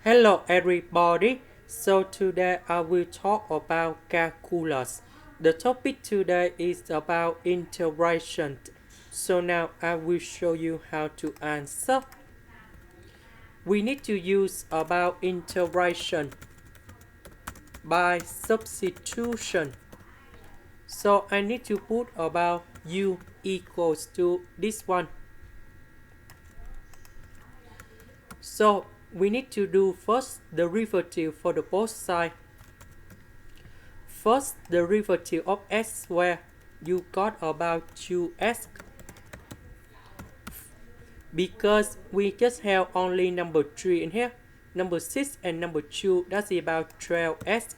Hello everybody. So today I will talk about calculus. The topic today is about integration. So now I will show you how to answer. We need to use about integration by substitution. So I need to put about u equals to this one. So we need to do first the derivative for the both sides. First the derivative of x squared, you got about 2x. Because we just have only number 3 in here, number 6 and number 2, that's about 12x.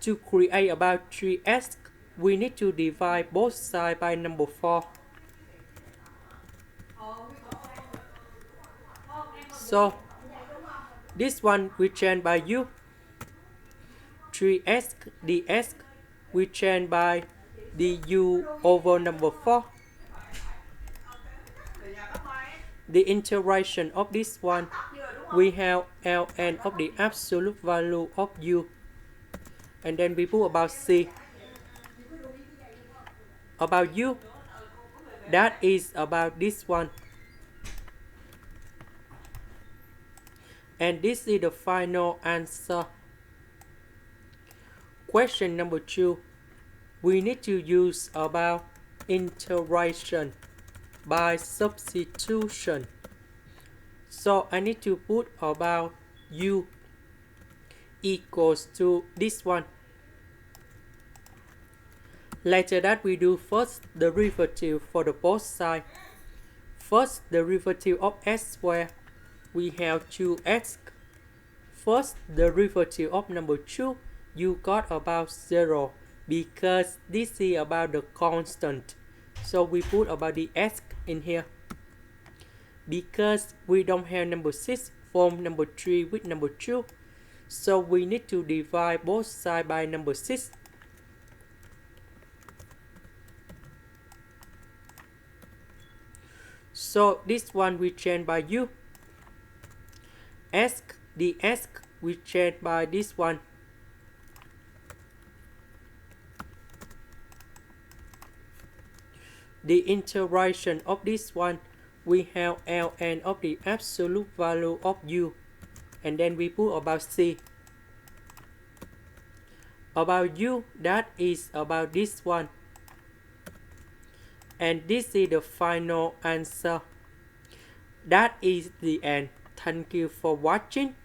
To create about 3x, we need to divide both sides by number 4. So this one we change by u. 3x dx we change by du over number 4. The integration of this one, we have ln of the absolute value of u. And then we put about c. About u, that is about this one. And this is the final answer. Question number 2. We need to use about integration by substitution. So I need to put about u equals to this one. Later that we do first the derivative for the both sides. First the derivative of x squared, we have 2x. First the derivative of number 2, you got about 0 because this is about the constant. So we put about the x in here. Because we don't have number 6 from number 3 with number 2, so we need to divide both sides by number 6. So this one we change by u. S dx we change by this one. The integration of this one, we have ln of the absolute value of u. And then we put about c. About u, that is about this one. And this is the final answer. That is the end. Thank you for watching.